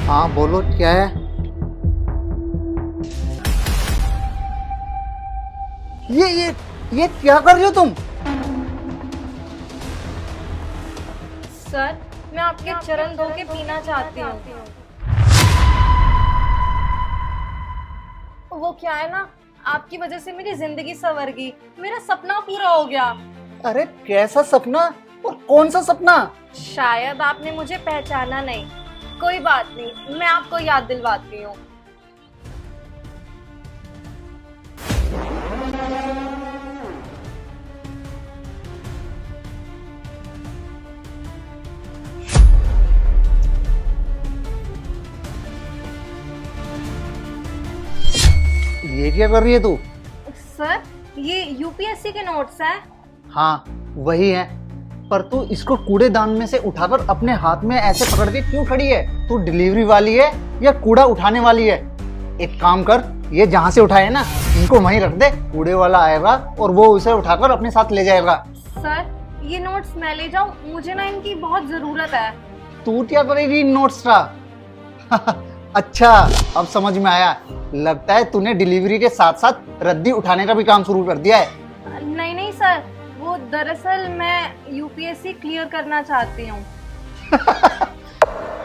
हाँ बोलो, क्या है? ये क्या कर रही हो तुम? सर, मैं आपके चरण धो के पीना चाहती हूँ। वो क्या है ना, आपकी वजह से मेरी जिंदगी संवर गई, मेरा सपना पूरा हो गया। अरे कैसा सपना और कौन सा सपना? शायद आपने मुझे पहचाना नहीं। कोई बात नहीं, मैं आपको याद दिलवाती हूँ। ये क्या कर रही है तू? सर, ये यूपीएससी के नोट्स हैं। हाँ वही है, पर तू इसको कूड़ेदान में से उठाकर अपने हाथ में ऐसे पकड़ के क्यों खड़ी है? तू डिलीवरी वाली है या कूड़ा उठाने वाली है? एक काम कर, ये जहाँ से उठाए ना इनको वहीं रख दे, कूड़े वाला आएगा और वो उसे उठाकर अपने साथ ले जाएगा। सर, ये नोट्स मैं ले जाऊं? मुझे ना इनकी बहुत जरूरत है। तू क्या करेगी इन नोट्स का? अच्छा, अब समझ में आया। लगता है तूने डिलीवरी के साथ साथ रद्दी उठाने का भी काम शुरू कर दिया है। नहीं नहीं सर, वो दरअसल मैं यूपीएससी क्लियर करना चाहती हूँ।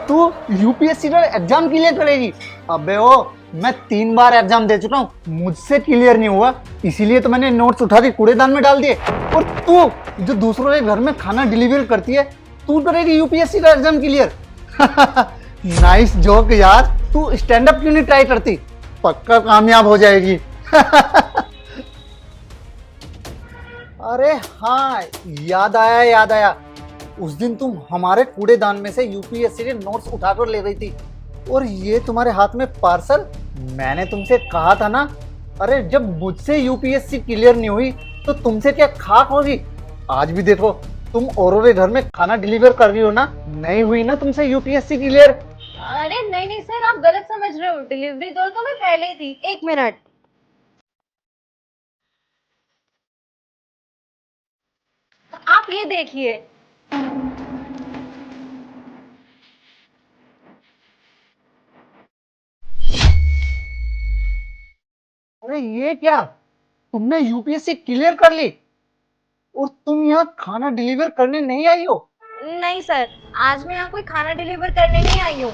तू यूपीएससी का एग्जाम क्लियर करेगी? अबे ओ, मैं 3 बार एग्जाम दे चुका हूँ, मुझसे क्लियर नहीं हुआ, इसीलिए तो मैंने नोट्स उठा के कूड़ेदान में डाल दिए। और तू जो दूसरों के घर में खाना डिलीवर करती है, तू करेगी यूपीएससी का एग्जाम क्लियर? नाइस जोक यार, तू स्टैंड अप क्यों नहीं ट्राई करती? पक्का कामयाब हो जाएगी। अरे हाँ, याद आया, उस दिन तुम हमारे कूड़ेदान में से यूपीएससी के नोट्स उठाकर ले गई थी और ये तुम्हारे हाथ में पार्सल। मैंने तुमसे कहा था ना, अरे जब मुझसे यूपीएससी क्लियर नहीं हुई तो तुमसे क्या खाक होगी? आज भी देखो, तुम औरों के घर में खाना डिलीवर कर रही हो ना, नहीं हुई ना तुमसे यूपीएससी क्लियर। अरे नहीं नहीं सर, आप गलत समझ रहे हो। डिलीवरी दो तो मैं पहले ही थी। एक मिनट। आप ये देखिए। अरे ये क्या, तुमने यूपीएससी क्लियर कर ली और तुम यहाँ खाना डिलीवर करने नहीं आई हो? नहीं सर, आज मैं यहाँ कोई खाना डिलीवर करने नहीं आई हूँ।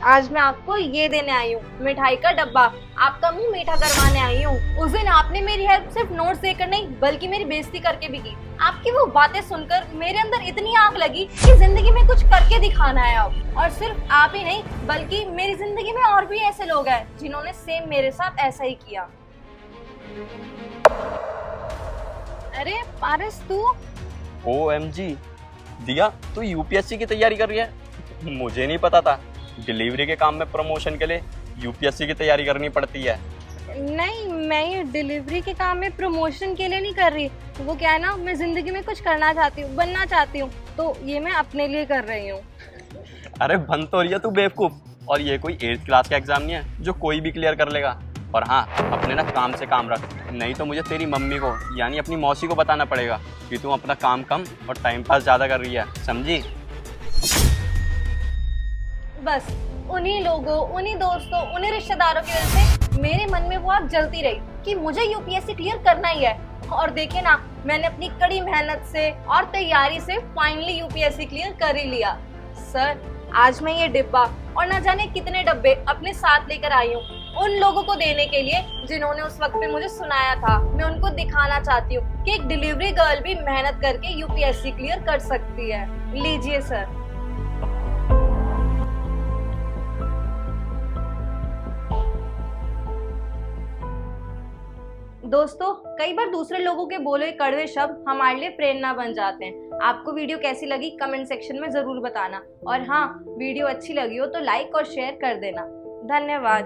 आज मैं आपको ये देने आई हूँ, मिठाई का डब्बा। आपका मुंह मीठा करवाने आई हूँ। उस दिन आपने मेरी हेल्प सिर्फ नोट्स देकर नहीं, बल्कि मेरी बेइज्जती करके भी की। आपकी वो बातें सुनकर मेरे अंदर इतनी आग लगी कि जिंदगी में कुछ करके दिखाना है अब। और सिर्फ आप ही नहीं, बल्कि मेरी जिंदगी में और भी ऐसे लोग हैं जिन्होंने सेम मेरे साथ ऐसा ही किया। अरे पारस, तू? OMG, दिया तू यूपीएससी की तैयारी कर रही है? मुझे नहीं पता था डिलीवरी के काम में प्रमोशन के लिए यूपीएससी की तैयारी करनी पड़ती है। नहीं, मैं ये डिलीवरी के काम में प्रमोशन के लिए नहीं कर रही। वो क्या है ना, मैं जिंदगी में कुछ करना चाहती हूँ, बनना चाहती हूँ, तो ये मैं अपने लिए कर रही हूँ। अरे बन तो रही है तू बेवकूफ, और ये कोई 8th क्लास का एग्जाम नहीं है जो कोई भी क्लियर कर लेगा। और हाँ, अपने ना काम से काम रख, नहीं तो मुझे तेरी मम्मी को यानी अपनी मौसी को बताना पड़ेगा कि तू अपना काम कम और टाइम पास ज़्यादा कर रही है, समझी? बस उन्हीं लोगों, उन्हीं दोस्तों, उन्हीं रिश्तेदारों की वजह से मेरे मन में वो आग जलती रही कि मुझे यूपीएससी क्लियर करना ही है। और देखिए ना, मैंने अपनी कड़ी मेहनत से और तैयारी से फाइनली यूपीएससी क्लियर कर ही लिया। सर, आज मैं ये डिब्बा और न जाने कितने डब्बे अपने साथ लेकर आई हूँ, उन लोगों को देने के लिए जिन्होंने उस वक्त पे मुझे सुनाया था। मैं उनको दिखाना चाहती हूँ कि एक डिलीवरी गर्ल भी मेहनत करके यूपीएससी क्लियर कर सकती है। लीजिए सर। दोस्तों, कई बार दूसरे लोगों के बोले कड़वे शब्द हमारे लिए प्रेरणा बन जाते हैं। आपको वीडियो कैसी लगी कमेंट सेक्शन में जरूर बताना। और हाँ, वीडियो अच्छी लगी हो तो लाइक और शेयर कर देना। धन्यवाद।